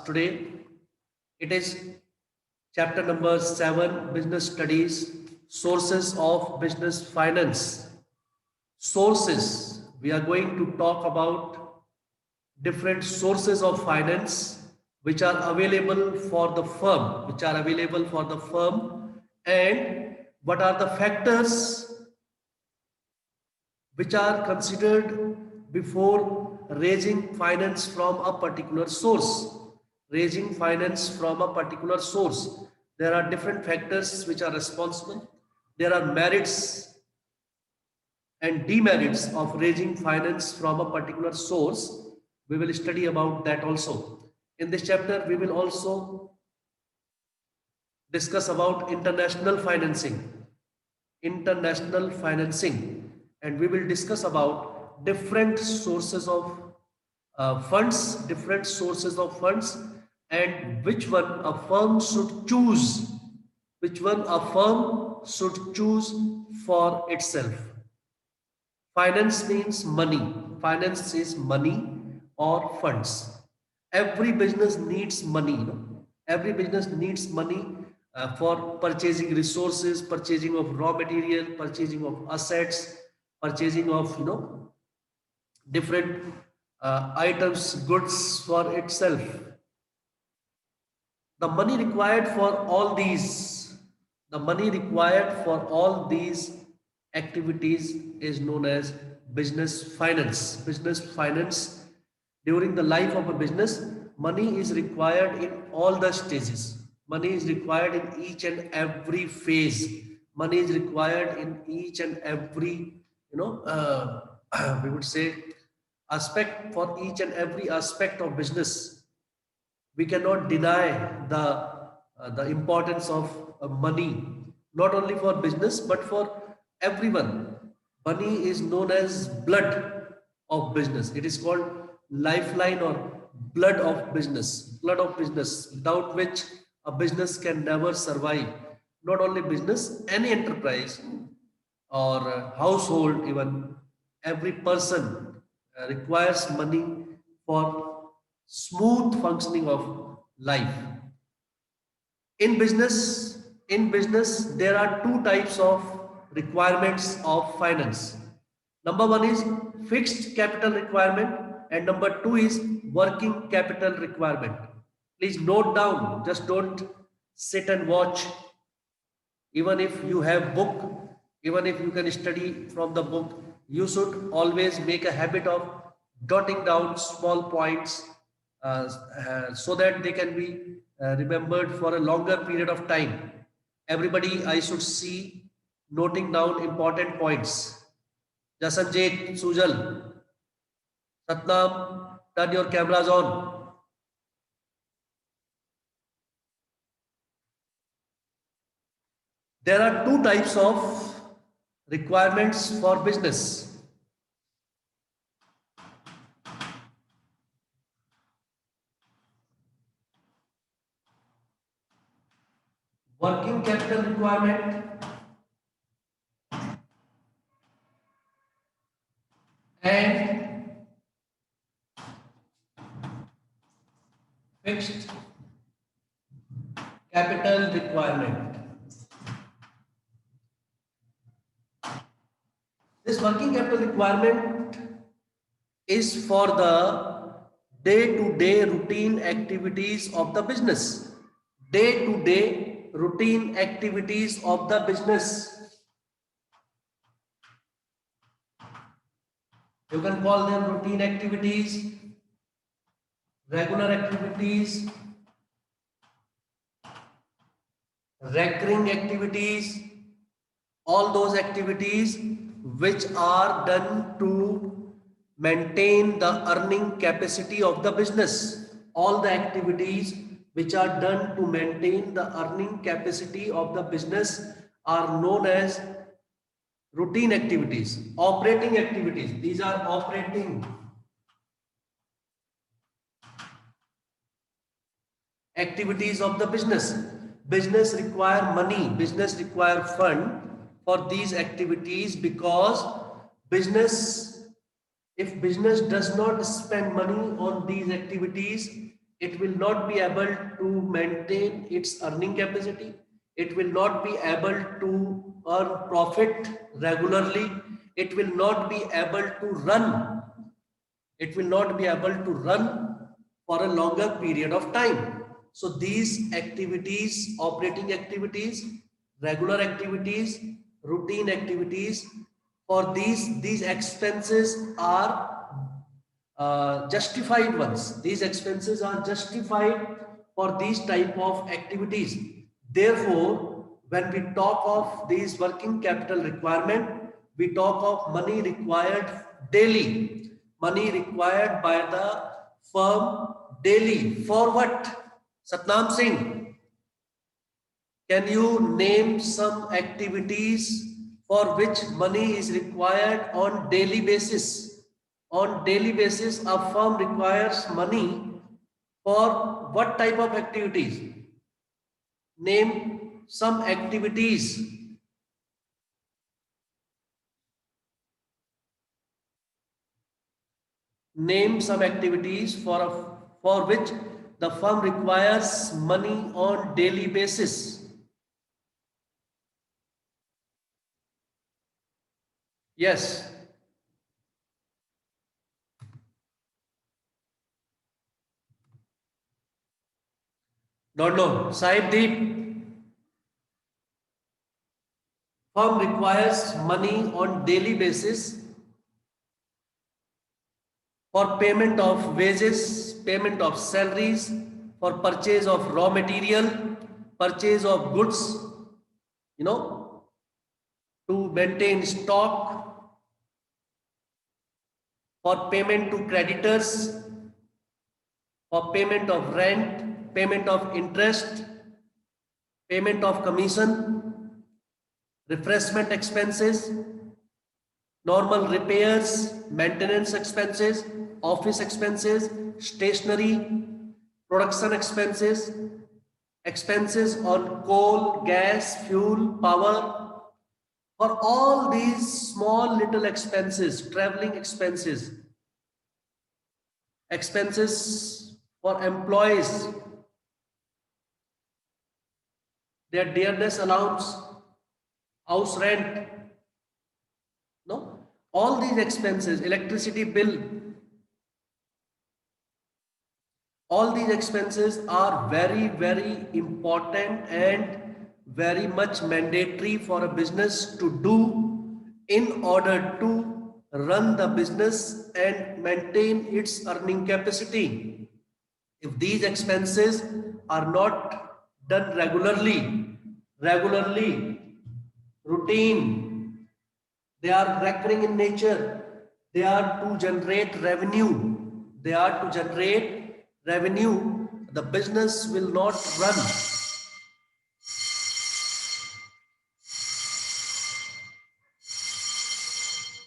Today it is chapter number 7, Business Studies, Sources of Business Finance. Sources. We are going to talk about different sources of finance which are available for the firm, and what are the factors which are considered before raising finance from a particular source. Raising finance from a particular source. There are different factors which are responsible. There are merits and demerits of raising finance from a particular source. We will study about that also. In this chapter, we will also discuss about international financing, and we will discuss about different sources of funds, and which one a firm should choose, for itself. Finance means money. Finance is money or funds. Every business needs money. Every business needs money for purchasing resources, purchasing of raw material, purchasing of assets, purchasing of different items, goods for itself. The money required for all these, activities is known as business finance. Business finance, during the life of a business, money is required in all the stages. Money is required in each and every phase. Money is required in each and every, we would say, aspect. For each and every aspect of business, we cannot deny the importance of money, not only for business but for everyone. Money is known as blood of business. It is called lifeline or blood of business, without which a business can never survive. Not only business, any enterprise or household, even every person requires money for smooth functioning of life. In business there are two types of requirements of finance. Number one is fixed capital requirement, and number two is working capital requirement. Please note down, just don't sit and watch. Even if you have book, even if you can study from the book, you should always make a habit of jotting down small points, so that they can be remembered for a longer period of time. Everybody, I should see noting down important points. Jasanjit, Sujal, Satnam, turn your cameras on. There are two types of requirements for business. Working capital requirement and fixed capital requirement. This working capital requirement is for the day-to-day routine activities of the business. Day-to-day routine activities of the business. You can call them routine activities, regular activities, recurring activities, all those activities which are done to maintain the earning capacity of the business. All the activities which are done to maintain the earning capacity of the business are known as routine activities. Operating activities, these are operating activities of the business. Business require money, business require fund for these activities, because business, if business does not spend money on these activities, it will not be able to maintain its earning capacity. It will not be able to earn profit regularly. It will not be able to run. It will not be able to run for a longer period of time. So these activities, operating activities, regular activities, routine activities, for these expenses are justified ones. These expenses are justified for these type of activities. Therefore, when we talk of these working capital requirement, we talk of money required daily, money required by the firm daily. For what? Satnam Singh, can you name some activities for which money is required on daily basis? On daily basis, a firm requires money for what type of activities? Name some activities. Name some activities for which the firm requires money on daily basis. Yes. Don't know. Saib Deep, firm requires money on daily basis for payment of wages, payment of salaries, for purchase of raw material, purchase of goods, you know, to maintain stock, for payment to creditors, for payment of rent, payment of interest, payment of commission, refreshment expenses, normal repairs, maintenance expenses, office expenses, stationery, production expenses, expenses on coal, gas, fuel, power. For all these small little expenses, traveling expenses, expenses for employees, their dearness allowance, house rent, no? All these expenses, electricity bill, all these expenses are very, very important and very much mandatory for a business to do in order to run the business and maintain its earning capacity. If these expenses are not done regularly, routine, they are recurring in nature, they are to generate revenue, they are to generate revenue, the business will not run.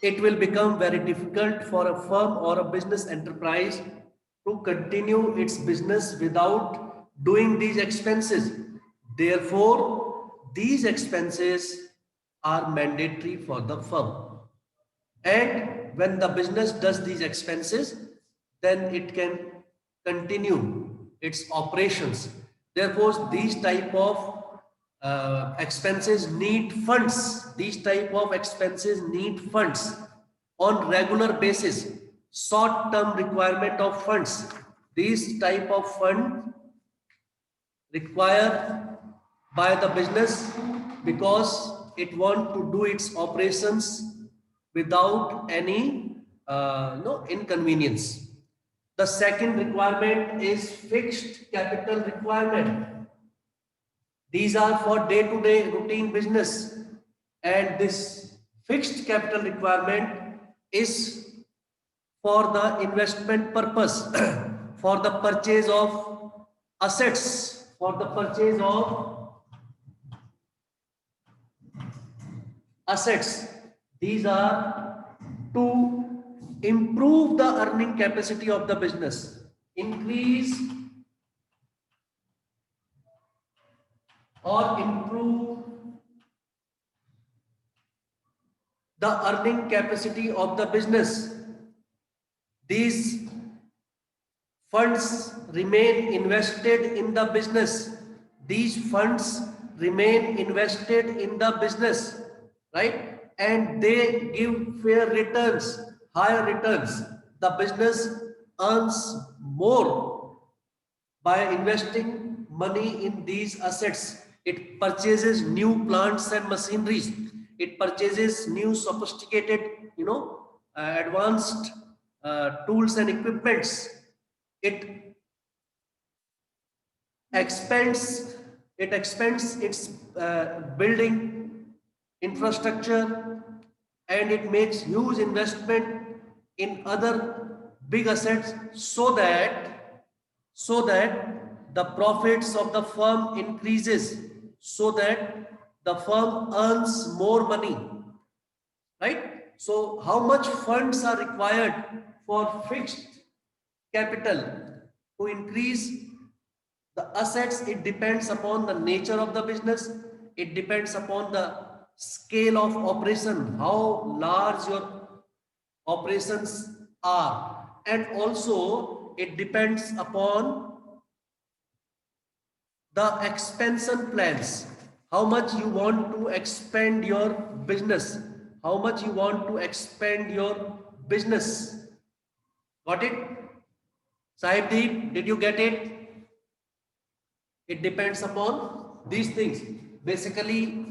It will become very difficult for a firm or a business enterprise to continue its business without doing these expenses. Therefore, these expenses are mandatory for the firm. And when the business does these expenses, then it can continue its operations. Therefore, these type of expenses need funds. These type of expenses need funds on regular basis. Short-term requirement of funds. These type of fund required by the business because it want to do its operations without any no inconvenience. The second requirement is fixed capital requirement. These are for day-to-day routine business, and this fixed capital requirement is for the investment purpose, for the purchase of assets, for the purchase of assets. These are to improve the earning capacity of the business, increase or improve the earning capacity of the business. These funds remain invested in the business. These funds remain invested in the business, right? And they give fair returns, higher returns. The business earns more by investing money in these assets. It purchases new plants and machineries. It purchases new sophisticated, advanced tools and equipments. It expands, it expands its building infrastructure, and it makes huge investment in other big assets so that the profits of the firm increases, so that the firm earns more money, right? So how much funds are required for fixed capital to increase the assets? It depends upon the nature of the business. It depends upon the scale of operation, how large your operations are, and also it depends upon the expansion plans, how much you want to expand your business, how much you want to expand your business. Got it, Sahibdeep? Did you get it? It depends upon these things. Basically,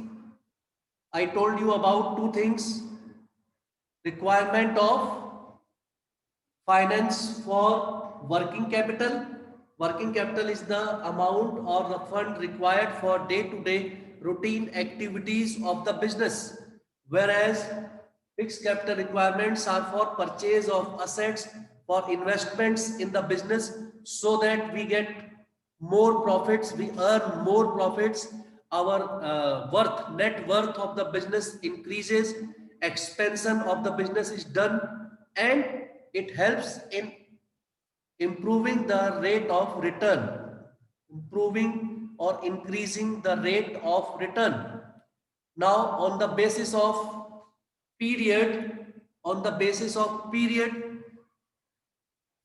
I told you about two things: requirement of finance for working capital. Working capital is the amount or the fund required for day-to-day routine activities of the business, whereas fixed capital requirements are for purchase of assets, for investments in the business, so that we get more profits, we earn more profits, our net worth of the business increases, expansion of the business is done, and it helps in improving the rate of return, improving or increasing the rate of return. Now, on the basis of period,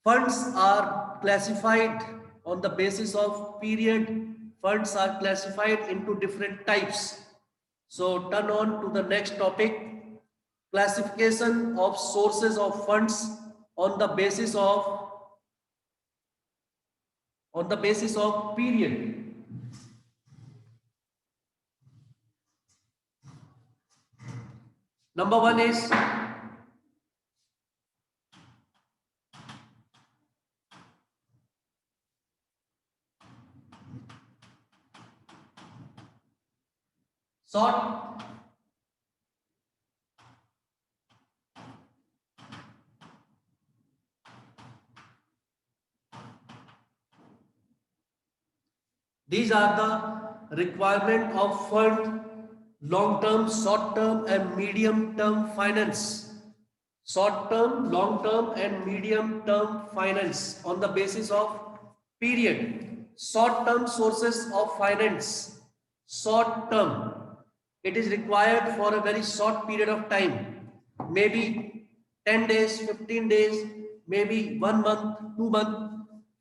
funds are classified on the basis of period. Funds are classified into different types. So turn on to the next topic: classification of sources of funds on the basis of period. Number one is short. These are the requirement of fund: long term, short term, and medium term finance. Short term, long term, and medium term finance on the basis of period. Short term sources of finance. Short term, it is required for a very short period of time, maybe 10 days, 15 days, maybe 1 month, 2 months.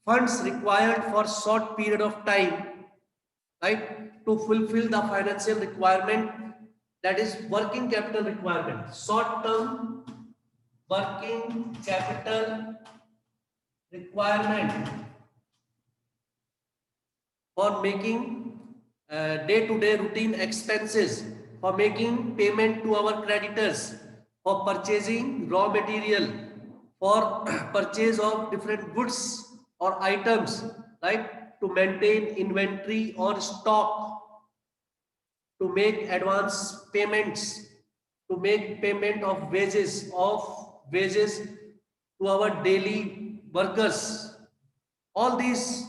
Funds required for short period of time, right, to fulfill the financial requirement, that is working capital requirement. Short term working capital requirement for making day-to-day routine expenses, for making payment to our creditors, for purchasing raw material, for purchase of different goods or items, right, to maintain inventory or stock, to make advance payments, to make payment of wages to our daily workers. All these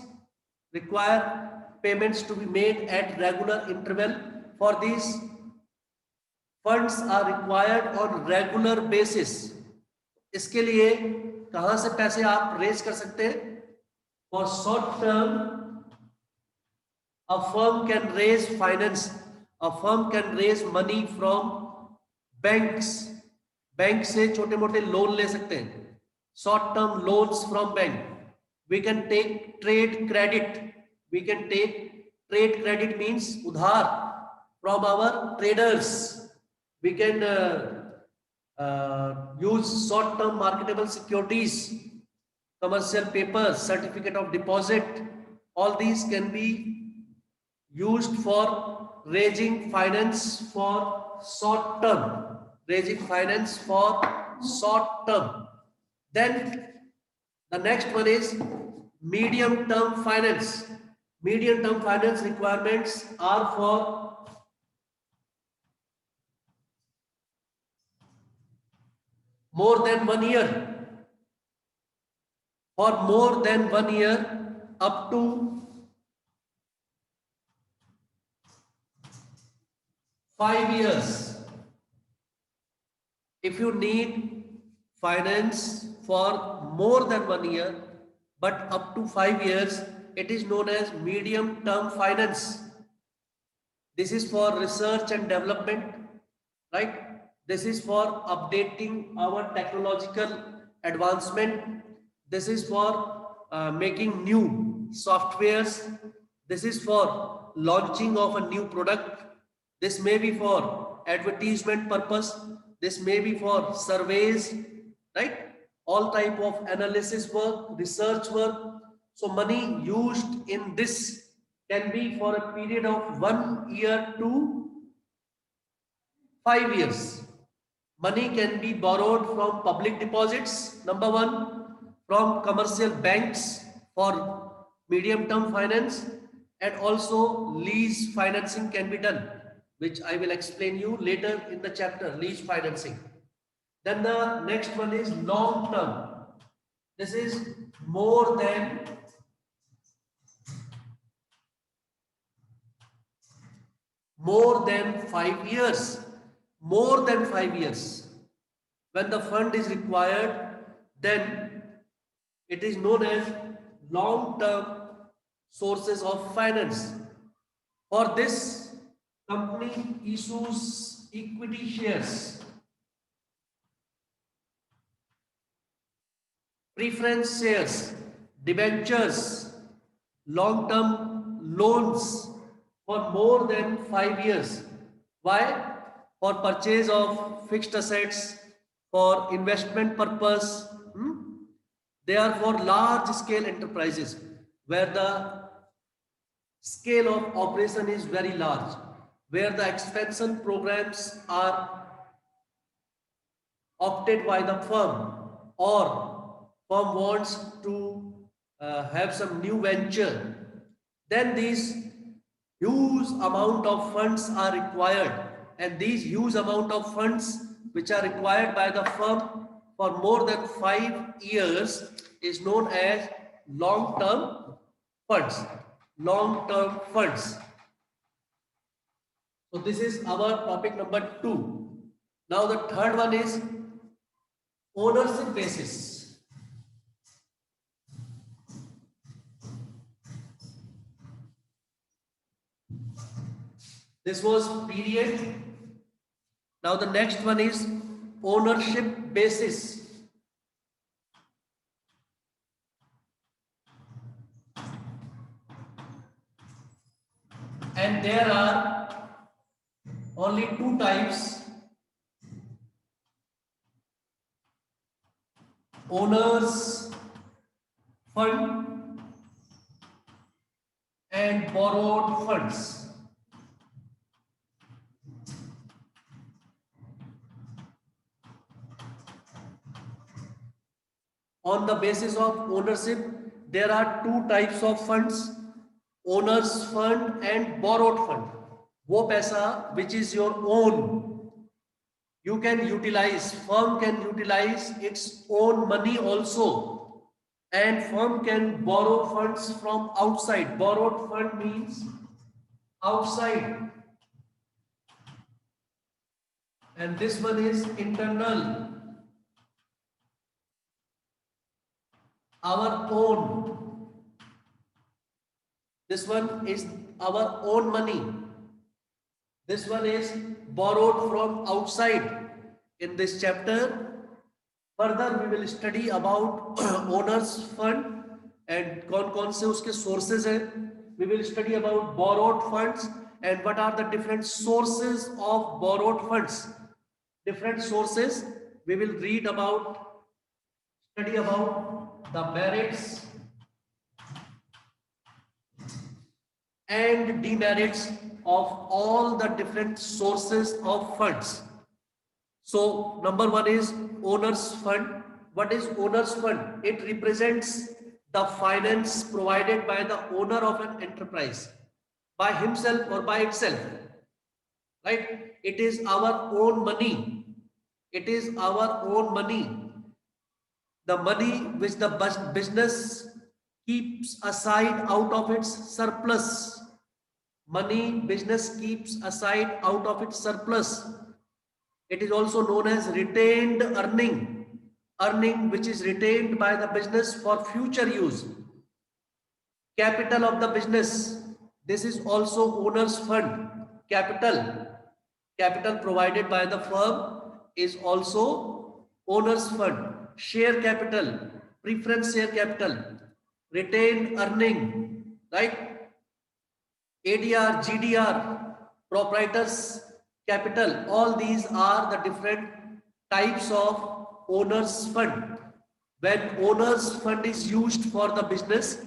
require payments to be made at regular interval. For these, funds are required on regular basis. इसके लिए कहां से पैसे आप raise कर सकते हैं? For short term, a firm can raise finance, a firm can raise money from banks. Bank से छोटे मोटे लोन ले सकते हैं, short term loans from bank. We can take trade credit. We can take trade credit means udhar from our traders. We can use short-term marketable securities, commercial papers, certificate of deposit. All these can be used for raising finance for short term. Raising finance for short term. Then the next one is medium term finance. Medium term finance requirements are for more than 1 year. For more than 1 year, up to 5 years. If you need finance for more than 1 year, but up to 5 years, it is known as medium term finance. This is for research and development, right? This is for updating our technological advancement. This is for making new softwares. This is for launching of a new product. This may be for advertisement purpose. This may be for surveys, right? All type of analysis work, research work. So money used in this can be for a period of 1 year to 5 years. Money can be borrowed from public deposits, number one, from commercial banks for medium term finance, and also lease financing can be done, which I will explain you later in the chapter, lease financing. Then the next one is long term. This is more than 5 years. More than 5 years. When the fund is required, then it is known as long-term sources of finance. For this, company issues equity shares, preference shares, debentures, long-term loans for more than 5 years. Why? For purchase of fixed assets, for investment purpose. They are for large scale enterprises where the scale of operation is very large, where the expansion programs are opted by the firm, or firm wants to have some new venture, then these huge amount of funds are required, and these huge amount of funds which are required by the firm for more than 5 years is known as long term funds. Long term funds. So this is our topic number 2. Now the third one is ownership basis. This was period. Now the next one is ownership basis. And there are only two types: owners fund and borrowed funds. On the basis of ownership, there are two types of funds: owners fund and borrowed fund. वो पैसा which is your own, you can utilize, firm can utilize its own money also, and firm can borrow funds from outside. Borrowed fund means outside, and this one is internal, our own. This one is our own money. This one is borrowed from outside. In this chapter, further we will study about owners fund and कौन से उसके sources हैं. We will study about borrowed funds and what are the different sources of borrowed funds. Different sources. We will read about, study about the merits and demerits of all the different sources of funds. So number one is owner's fund. What is owner's fund? It represents the finance provided by the owner of an enterprise, by himself or by itself, right? It is our own money. It is our own money. The money which the business keeps aside out of its surplus. Money business keeps aside out of its surplus. It is also known as retained earning. Earning which is retained by the business for future use. Capital of the business. This is also owner's fund. Capital. Capital provided by the firm is also owner's fund. Share capital, preference share capital, retained earning, right? ADR, GDR, proprietors capital, all these are the different types of owner's fund. When owner's fund is used for the business,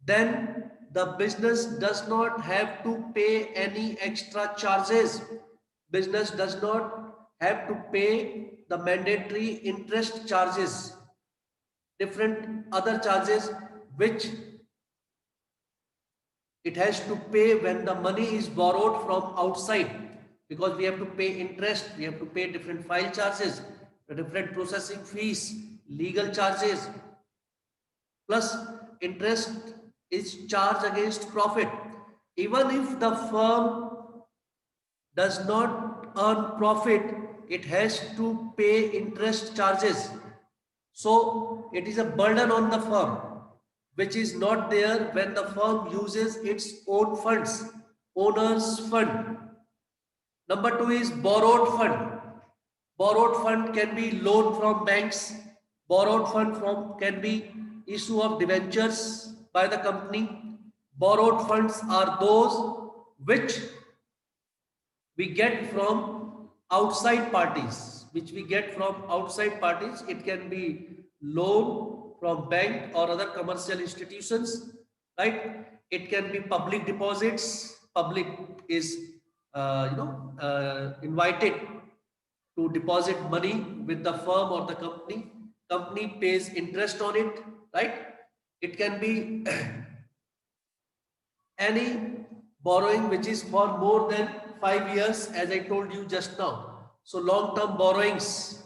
then the business does not have to pay any extra charges. Business does not have to pay the mandatory interest charges, different other charges which it has to pay when the money is borrowed from outside, because we have to pay interest, we have to pay different file charges, the different processing fees, legal charges, plus interest is charged against profit. Even if the firm does not earn profit, it has to pay interest charges. So it is a burden on the firm, which is not there when the firm uses its own funds, owner's fund. Number two is borrowed fund. Borrowed fund can be loan from banks. Borrowed fund can be issue of debentures by the company. Borrowed funds are those which we get from outside parties, It can be loan from bank or other commercial institutions, right? It can be public deposits. Public is invited to deposit money with the firm or the company. Company pays interest on it, right? It can be any borrowing which is for more than 5 years, as I told you just now. So long-term borrowings.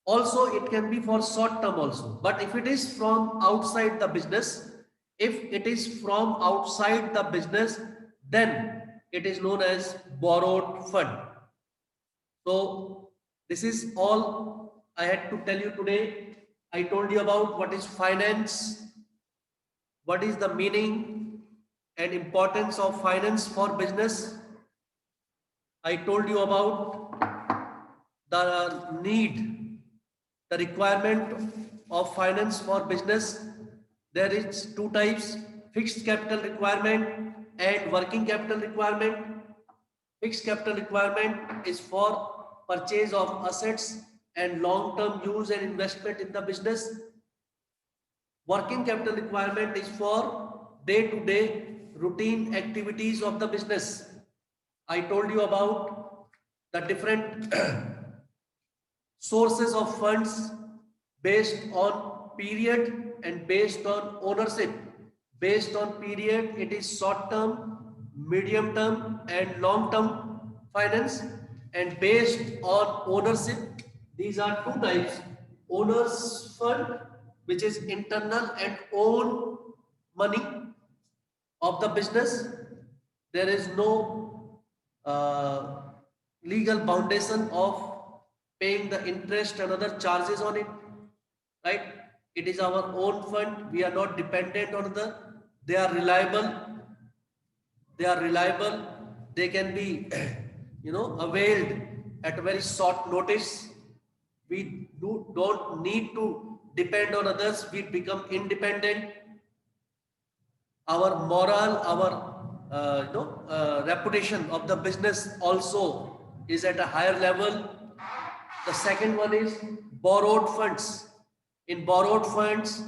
Also, it can be for short term also. But if it is from outside the business, then it is known as borrowed fund. So this is all I had to tell you today. I told you about what is finance, what is the meaning and importance of finance for business. I told you about the need, the requirement of finance for business. There is two types: fixed capital requirement and working capital requirement. Fixed capital requirement is for purchase of assets and long-term use and investment in the business. Working capital requirement is for day-to-day routine activities of the business. I told you about the different sources of funds based on period and based on ownership. Based on period, it is short-term, medium-term and long-term finance, and based on ownership, these are two types: owner's fund, which is internal and own money of the business. There is no legal foundation of paying the interest and other charges on it, right? It is our own fund. We are not dependent on they are reliable. They can be availed at a very short notice. We don't need to depend on others. We become independent. our moral, our reputation of the business also is at a higher level. The second one is borrowed funds. In borrowed funds,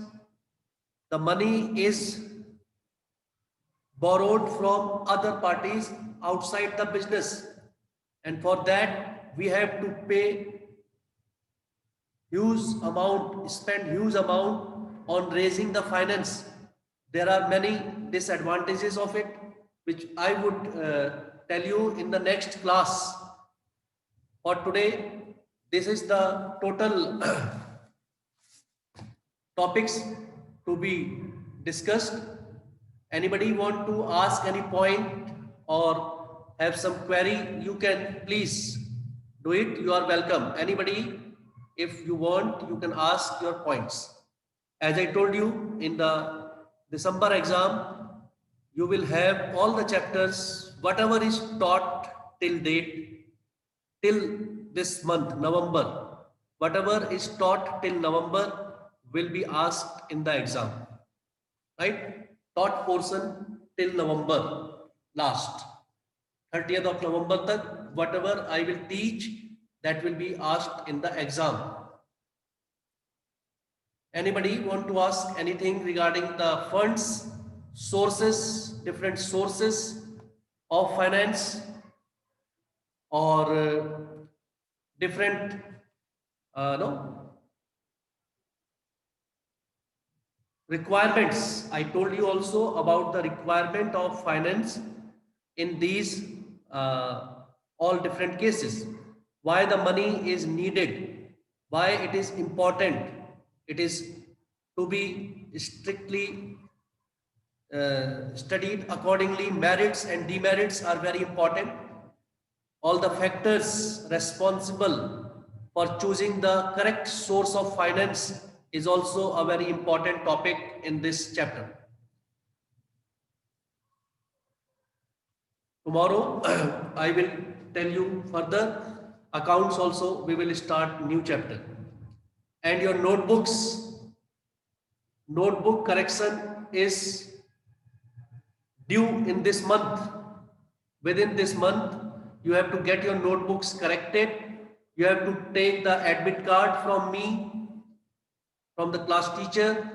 the money is borrowed from other parties outside the business, and for that we have to pay huge amount, spend huge amount on raising the finance. There are many disadvantages of it, which I would tell you in the next class. For today, this is the total topics to be discussed. Anybody want to ask any point or have some query, you can please do it. You are welcome. Anybody, if you want, you can ask your points. As I told you, in the December exam, you will have all the chapters, whatever is taught till date, till this month, November, whatever is taught till November will be asked in the exam, right? Taught portion till November last, 30th of November tak, whatever I will teach, that will be asked in the exam. Anybody want to ask anything regarding the funds, sources, different sources of finance, or different no requirements? I told you also about the requirement of finance in these all different cases. Why the money is needed, why it is important. It is to be strictly studied accordingly. Merits and demerits are very important. All the factors responsible for choosing the correct source of finance is also a very important topic in this chapter. Tomorrow, I will tell you further. Accounts also, we will start new chapter. And your notebooks, notebook correction is due in this month. Within this month, you have to get your notebooks corrected. You have to take the admit card from me, from the class teacher.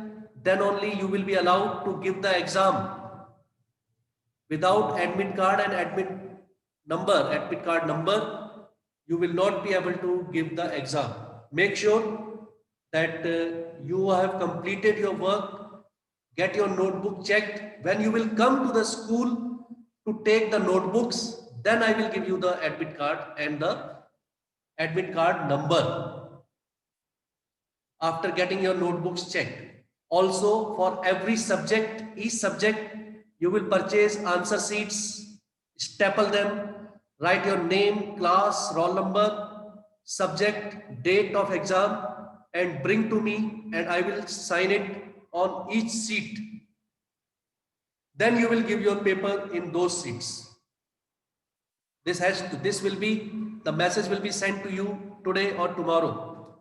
Then only you will be allowed to give the exam. Without admit card and admit card number, you will not be able to give the exam. Make sure that you have completed your work. Get your notebook checked. When you will come to the school to take the notebooks, then I will give you the admit card and the admit card number after getting your notebooks checked. Also, for every subject, each subject, you will purchase answer sheets, staple them, write your name, class, roll number, subject, date of exam, and bring to me, and I will sign it on each sheet. Then you will give your paper in those sheets. This will be, the message will be sent to you today or tomorrow,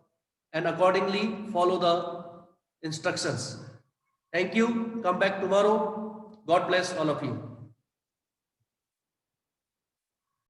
and accordingly follow the instructions. Thank you. Come back tomorrow. God bless all of you.